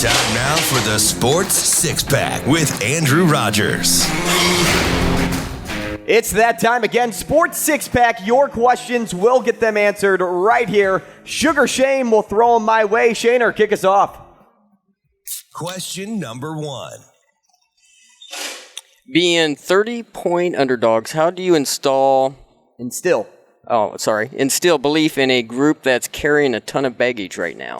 Time now for the Sports Six-Pack with Andrew Rogers. It's that time again. Sports Six-Pack. Your questions, will get them answered right here. Sugar Shane will throw them my way. Shaner, kick us off. Question number 1. Being 30-point underdogs, how do you instill belief in a group that's carrying a ton of baggage right now?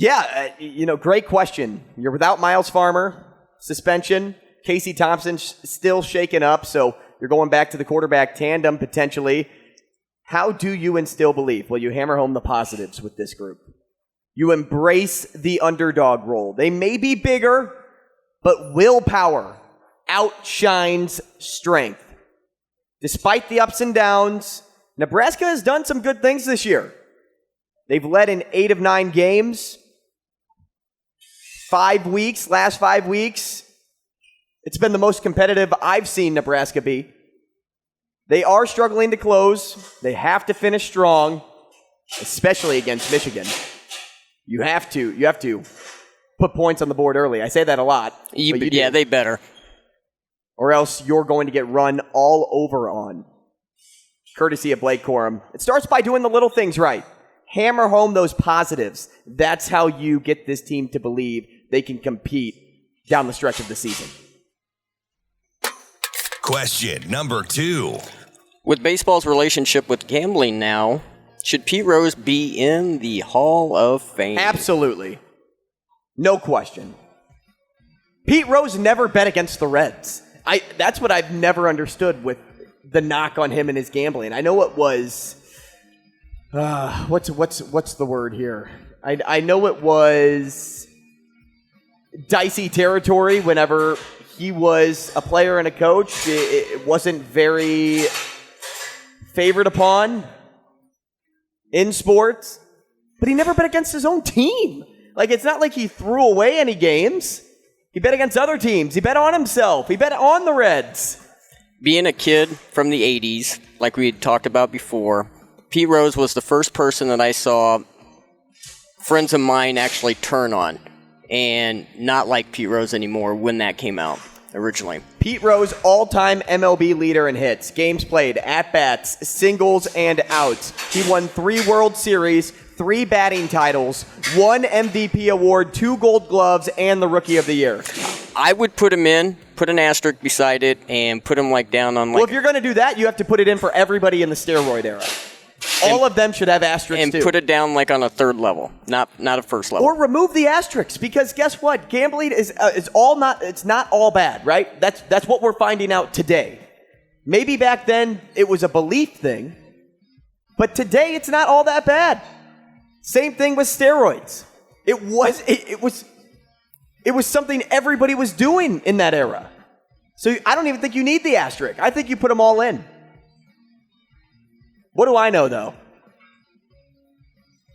Yeah, great question. You're without Miles Farmer, suspension. Casey Thompson's still shaken up, so you're going back to the quarterback tandem potentially. How do you instill belief? Well, you hammer home the positives with this group. You embrace the underdog role. They may be bigger, but willpower outshines strength. Despite the ups and downs, Nebraska has done some good things this year. They've led in 8 of 9 games. Last 5 weeks, it's been the most competitive I've seen Nebraska be. They are struggling to close. They have to finish strong, especially against Michigan. You have to put points on the board early. I say that a lot. Yeah, they better. Or else you're going to get run all over on, courtesy of Blake Corum. It starts by doing the little things right. Hammer home those positives. That's how you get this team to believe they can compete down the stretch of the season. Question number 2. With baseball's relationship with gambling now, should Pete Rose be in the Hall of Fame? Absolutely. No question. Pete Rose never bet against the Reds. That's what I've never understood with the knock on him and his gambling. I know it was what's the word here? I know it was dicey territory whenever he was a player and a coach. It wasn't very favored upon in sports, but he never bet against his own team. Like, it's not like he threw away any games. He bet against other teams. He bet on himself. He bet on the Reds. Being a kid from the 80s, like we had talked about before, Pete Rose was the first person that I saw friends of mine actually turn on and not like Pete Rose anymore when that came out originally. Pete Rose, all-time MLB leader in hits, games played, at-bats, singles, and outs. He won 3 World Series, 3 batting titles, 1 MVP award, 2 Gold Gloves, and the Rookie of the Year. I would put him in, put an asterisk beside it, and put him down on Well, if you're going to do that, you have to put it in for everybody in the steroid era. All of them should have asterisks and too. Put it down on a 3rd level, not a 1st level. Or remove the asterisks, because guess what? Gambling is not all bad, right? That's what we're finding out today. Maybe back then it was a belief thing, but today it's not all that bad. Same thing with steroids. It was something everybody was doing in that era. So I don't even think you need the asterisk. I think you put them all in. What do I know, though?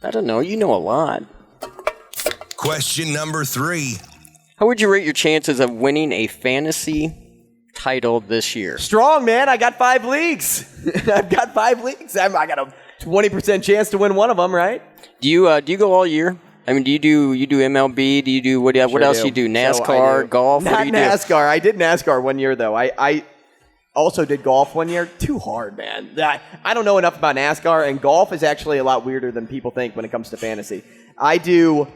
I don't know. You know a lot. Question number 3. How would you rate your chances of winning a fantasy title this year? Strong, man. I got 5 leagues. I've got 5 leagues. I got a 20% chance to win one of them, right? Do you go all year? I mean, do you do MLB? Do you do what else do you do? NASCAR, golf? Not what do you NASCAR. I did NASCAR one year, though. I also did golf one year. Too hard, man. I don't know enough about NASCAR, and golf is actually a lot weirder than people think when it comes to fantasy. I do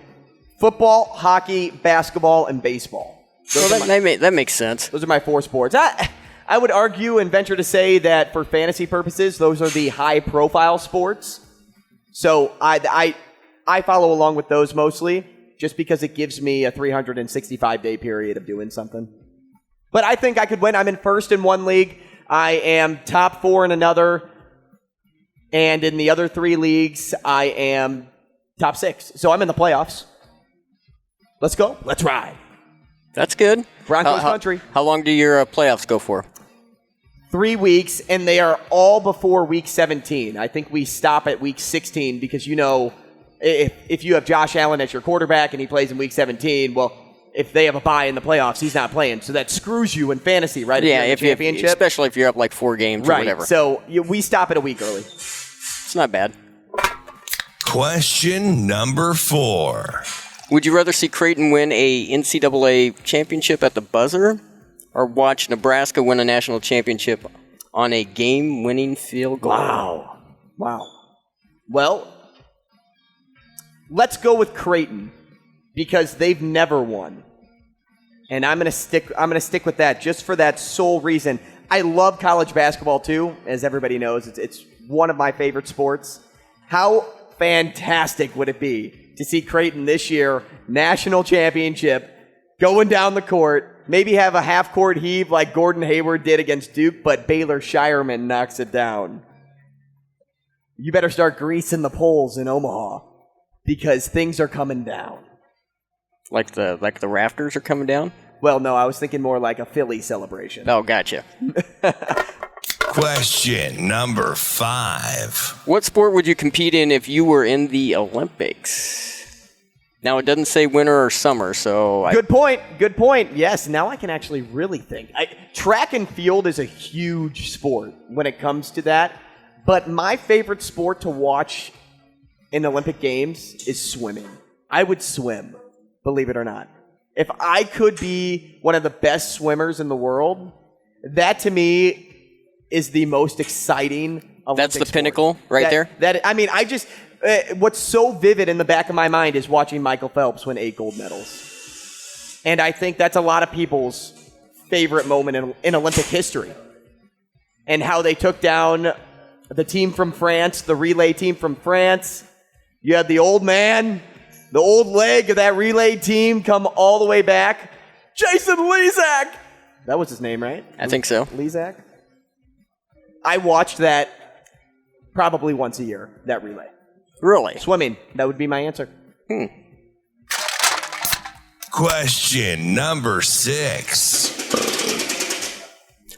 football, hockey, basketball, and baseball. That makes sense. Those are my 4 sports. I would argue and venture to say that for fantasy purposes, those are the high-profile sports. So I follow along with those mostly, just because it gives me a 365-day period of doing something. But I think I could win. I'm in first in one league. I am top 4 in another. And in the other 3 leagues, I am top 6. So I'm in the playoffs. Let's go. Let's ride. That's good. Broncos country. How long do your playoffs go for? 3 weeks, and they are all before week 17. I think we stop at week 16 because, if you have Josh Allen as your quarterback and he plays in week 17, well, if they have a bye in the playoffs, he's not playing. So that screws you in fantasy, right? Yeah, especially if you're up 4 games or whatever. So we stop it a week early. It's not bad. Question number 4. Would you rather see Creighton win a NCAA championship at the buzzer or watch Nebraska win a national championship on a game-winning field goal? Wow. Well, let's go with Creighton because they've never won. And I'm going to stick with that just for that sole reason. I love college basketball too, as everybody knows. It's one of my favorite sports. How fantastic would it be to see Creighton this year, national championship, going down the court, maybe have a half-court heave like Gordon Hayward did against Duke, but Baylor Shireman knocks it down. You better start greasing the poles in Omaha because things are coming down. Like the rafters are coming down? Well, no, I was thinking more like a Philly celebration. Oh, gotcha. Question number 5. What sport would you compete in if you were in the Olympics? Now, it doesn't say winter or summer, so... Good point. Yes, now I can actually really think. Track and field is a huge sport when it comes to that, but my favorite sport to watch in Olympic Games is swimming. I would swim, believe it or not. If I could be one of the best swimmers in the world, that to me is the most exciting Olympic That's the sport. Pinnacle right there? What's so vivid in the back of my mind is watching Michael Phelps win 8 gold medals. And I think that's a lot of people's favorite moment in Olympic history. And how they took down the team from France, the relay team from France. You had the old man, the old leg of that relay team come all the way back. Jason Lezak! That was his name, right? I think so. Lezak? I watched that probably once a year, that relay. Really? Swimming. That would be my answer. Question number 6.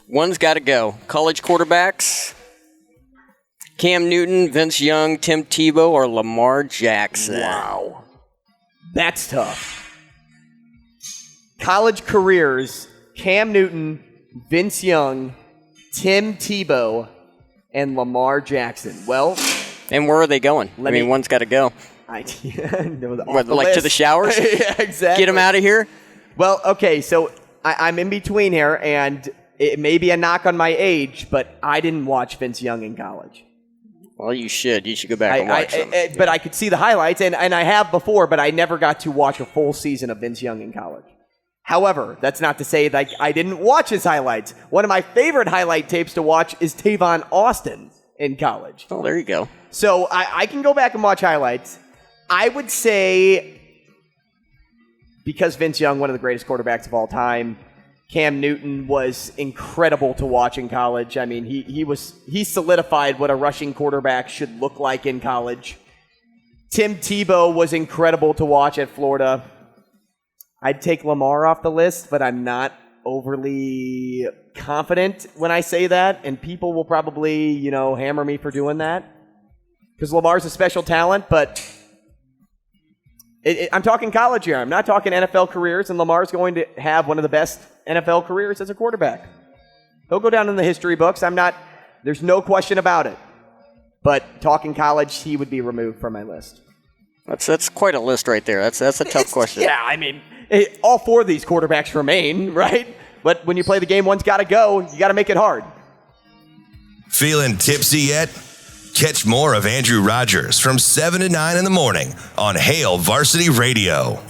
One's got to go. College quarterbacks. Cam Newton, Vince Young, Tim Tebow, or Lamar Jackson? Wow. That's tough. College careers, Cam Newton, Vince Young, Tim Tebow, and Lamar Jackson. Well... And where are they going? One's got to go. To the showers? Yeah, exactly. Get them out of here? Well, okay, so I'm in between here, and it may be a knock on my age, but I didn't watch Vince Young in college. Well, you should. You should go back and watch them. But I could see the highlights, and I have before, but I never got to watch a full season of Vince Young in college. However, that's not to say that I didn't watch his highlights. One of my favorite highlight tapes to watch is Tavon Austin in college. Oh, there you go. So I can go back and watch highlights. I would say, because Vince Young, one of the greatest quarterbacks of all time, Cam Newton was incredible to watch in college. I mean, he solidified what a rushing quarterback should look like in college. Tim Tebow was incredible to watch at Florida. I'd take Lamar off the list, but I'm not overly confident when I say that, and people will probably, hammer me for doing that. Because Lamar's a special talent, but I'm talking college here. I'm not talking NFL careers, and Lamar's going to have one of the best NFL careers as a quarterback. He'll go down in the history books. There's no question about it. But talking college, he would be removed from my list. That's quite a list right there. That's a tough question. Yeah, all 4 of these quarterbacks remain, right? But when you play the game, one's got to go. You got to make it hard. Feeling tipsy yet? Catch more of Andrew Rogers from 7 to 9 in the morning on Hail Varsity Radio.